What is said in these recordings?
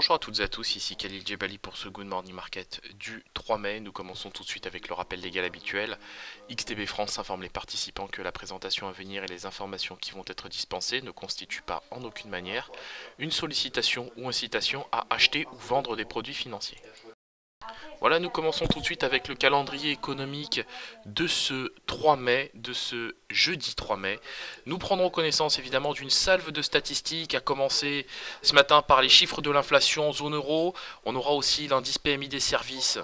Bonjour à toutes et à tous, ici Khalil Djebali pour ce Good Morning Market du 3 mai. Nous commençons tout de suite avec le rappel légal habituel. XTB France informe les participants que la présentation à venir et les informations qui vont être dispensées ne constituent pas en aucune manière une sollicitation ou incitation à acheter ou vendre des produits financiers. Voilà, nous commençons tout de suite avec le calendrier économique de ce 3 mai, de ce jeudi 3 mai. Nous prendrons connaissance évidemment d'une salve de statistiques, à commencer ce matin par les chiffres de l'inflation en zone euro. On aura aussi l'indice PMI des services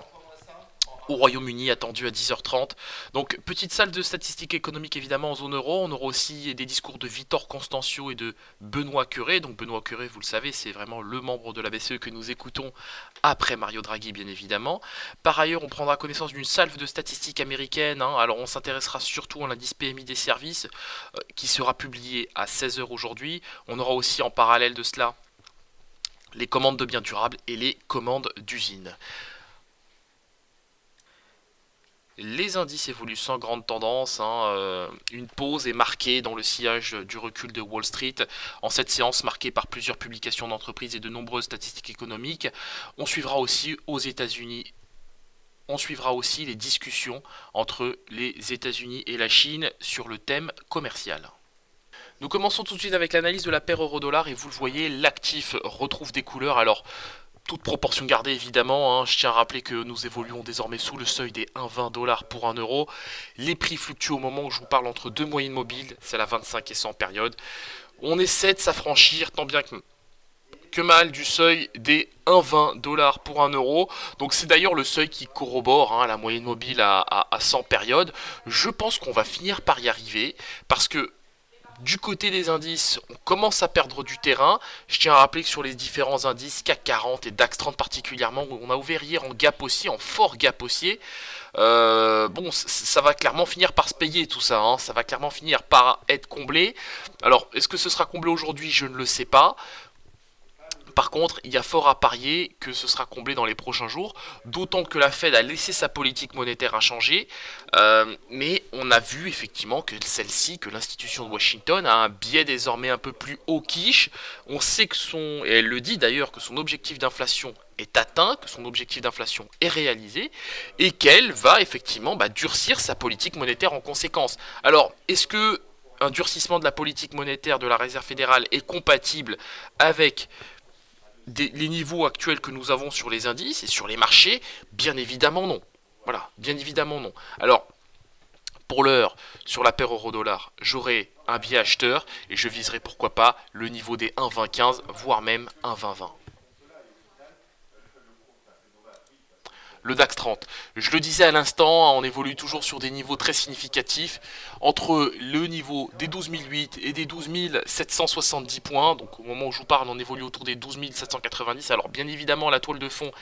au Royaume-Uni attendu à 10h30. Donc petite salle de statistiques économiques évidemment en zone euro. On aura aussi des discours de Victor Constancio et de Benoît Cœuré. Donc Benoît Cœuré, vous le savez, c'est vraiment le membre de la BCE que nous écoutons après Mario Draghi bien évidemment. Par ailleurs, on prendra connaissance d'une salve de statistiques américaines. Alors on s'intéressera surtout à l'indice PMI des services qui sera publié à 16h aujourd'hui. On aura aussi en parallèle de cela les commandes de biens durables et les commandes d'usines. Les indices évoluent sans grande tendance, une pause est marquée dans le sillage du recul de Wall Street, en cette séance marquée par plusieurs publications d'entreprises et de nombreuses statistiques économiques. On suivra aussi aux États-Unis, on suivra aussi les discussions entre les États-Unis et la Chine sur le thème commercial. Nous commençons tout de suite avec l'analyse de la paire euro-dollar et vous le voyez, l'actif retrouve des couleurs. Alors, toute proportion gardée évidemment, je tiens à rappeler que nous évoluons désormais sous le seuil des 1,20$ pour 1 euro. Les prix fluctuent au moment où je vous parle entre deux moyennes mobiles, c'est la 25 et 100 période. On essaie de s'affranchir tant bien que mal du seuil des 1,20$ pour 1 euro. Donc c'est d'ailleurs le seuil qui corrobore la moyenne mobile à 100 périodes. Je pense qu'on va finir par y arriver parce que du côté des indices, on commence à perdre du terrain. Je tiens à rappeler que sur les différents indices, CAC 40 et DAX 30 particulièrement, où on a ouvert hier en gap haussier, en fort gap haussier, bon, ça va clairement finir par se payer tout ça, ça va clairement finir par être comblé. Alors, est-ce que ce sera comblé aujourd'hui? Je ne le sais pas. Par contre, il y a fort à parier que ce sera comblé dans les prochains jours, d'autant que la Fed a laissé sa politique monétaire inchangée, mais on a vu effectivement que celle-ci, que l'institution de Washington a un biais désormais un peu plus hawkish. On sait que et elle le dit d'ailleurs, que son objectif d'inflation est atteint, que son objectif d'inflation est réalisé, et qu'elle va effectivement durcir sa politique monétaire en conséquence. Alors, est-ce que un durcissement de la politique monétaire de la Réserve fédérale est compatible avec les niveaux actuels que nous avons sur les indices et sur les marchés? Bien évidemment non. Voilà, bien évidemment non. Alors, pour l'heure, sur la paire euro-dollar, j'aurai un biais acheteur et je viserai pourquoi pas le niveau des 1,2015, voire même 1,2020. Le DAX 30, je le disais à l'instant, on évolue toujours sur des niveaux très significatifs, entre le niveau des 12 008 et des 12 770 points, donc au moment où je vous parle on évolue autour des 12 790, alors bien évidemment la toile de fond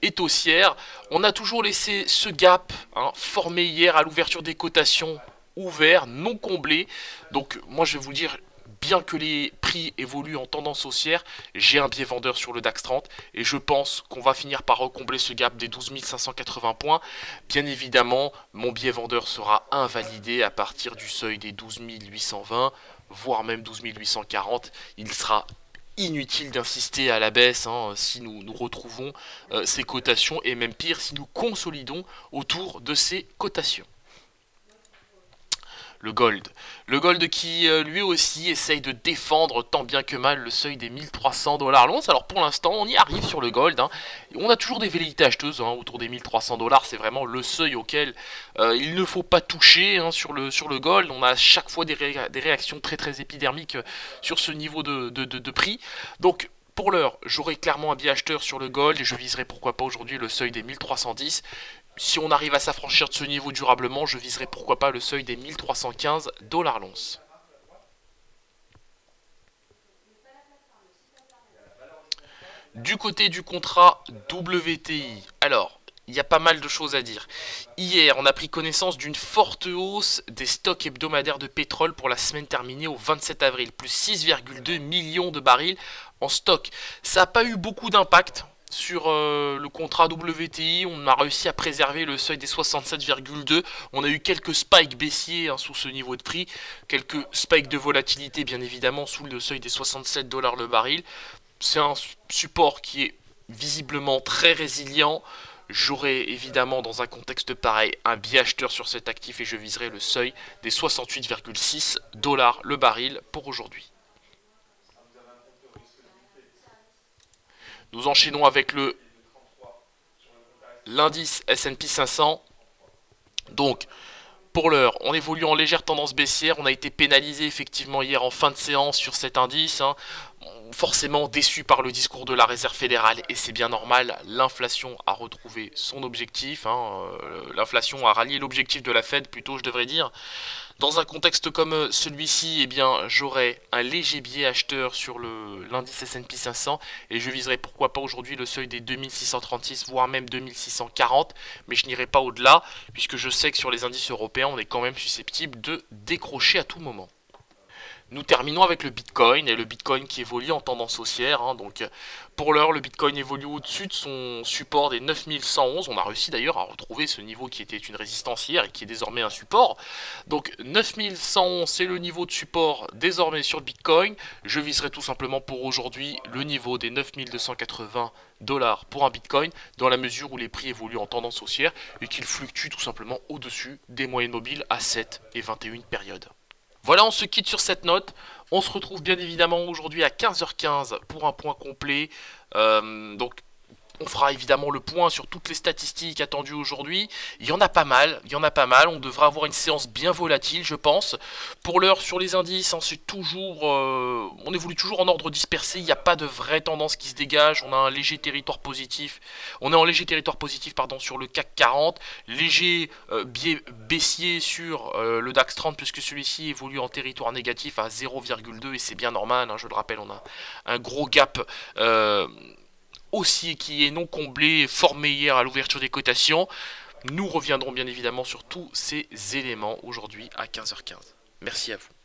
est haussière, on a toujours laissé ce gap formé hier à l'ouverture des cotations, ouvert, non comblé, donc moi je vais vous dire, bien que les prix évoluent en tendance haussière, j'ai un biais vendeur sur le DAX 30 et je pense qu'on va finir par recombler ce gap des 12 580 points. Bien évidemment, mon biais vendeur sera invalidé à partir du seuil des 12 820, voire même 12 840. Il sera inutile d'insister à la baisse si nous retrouvons ces cotations et même pire si nous consolidons autour de ces cotations. Le gold. Le gold qui lui aussi essaye de défendre tant bien que mal le seuil des 1300$ l'once. Alors pour l'instant on y arrive sur le gold. On a toujours des velléités acheteuses autour des 1300$. C'est vraiment le seuil auquel il ne faut pas toucher sur le gold. On a à chaque fois des réactions très très épidermiques sur ce niveau de prix. Donc pour l'heure, j'aurai clairement un biais acheteur sur le gold et je viserai pourquoi pas aujourd'hui le seuil des 1310. Si on arrive à s'affranchir de ce niveau durablement, je viserai pourquoi pas le seuil des 1315$ l'once. Du côté du contrat WTI, alors, il y a pas mal de choses à dire. Hier, on a pris connaissance d'une forte hausse des stocks hebdomadaires de pétrole pour la semaine terminée au 27 avril, plus 6,2 millions de barils en stock. Ça n'a pas eu beaucoup d'impact sur le contrat WTI, on a réussi à préserver le seuil des 67,2. On a eu quelques spikes baissiers sous ce niveau de prix, quelques spikes de volatilité bien évidemment sous le seuil des 67$ le baril. C'est un support qui est visiblement très résilient. J'aurai évidemment dans un contexte pareil un biais acheteur sur cet actif et je viserai le seuil des 68,6 $ le baril pour aujourd'hui. Nous enchaînons avec l'indice S&P 500. Donc, pour l'heure, on évolue en légère tendance baissière. On a été pénalisé effectivement hier en fin de séance sur cet indice. Forcément déçu par le discours de la Réserve fédérale et c'est bien normal. L'inflation a retrouvé son objectif. L'inflation a rallié l'objectif de la Fed plutôt, je devrais dire. Dans un contexte comme celui-ci, eh bien, j'aurai un léger biais acheteur sur l'indice S&P 500 et je viserai pourquoi pas aujourd'hui le seuil des 2636 voire même 2640, mais je n'irai pas au-delà puisque je sais que sur les indices européens, on est quand même susceptible de décrocher à tout moment. Nous terminons avec le Bitcoin, et le Bitcoin qui évolue en tendance haussière. Donc pour l'heure, le Bitcoin évolue au-dessus de son support des 9111. On a réussi d'ailleurs à retrouver ce niveau qui était une résistance hier et qui est désormais un support. Donc 9111, c'est le niveau de support désormais sur le Bitcoin. Je viserai tout simplement pour aujourd'hui le niveau des 9280 $ pour un Bitcoin, dans la mesure où les prix évoluent en tendance haussière et qu'ils fluctuent tout simplement au-dessus des moyennes mobiles à 7 et 21 périodes. Voilà, on se quitte sur cette note. On se retrouve bien évidemment aujourd'hui à 15h15 pour un point complet. Donc on fera évidemment le point sur toutes les statistiques attendues aujourd'hui. Il y en a pas mal, on devra avoir une séance bien volatile, je pense. Pour l'heure, sur les indices, c'est toujours, on évolue toujours en ordre dispersé, il n'y a pas de vraie tendance qui se dégage. On a un léger territoire positif, on est en léger territoire positif sur le CAC 40, léger biais baissier sur le DAX 30, puisque celui-ci évolue en territoire négatif à 0,2 et c'est bien normal, je le rappelle, on a un gros gap haussier qui est non comblé, formé hier à l'ouverture des cotations. Nous reviendrons bien évidemment sur tous ces éléments aujourd'hui à 15h15. Merci à vous.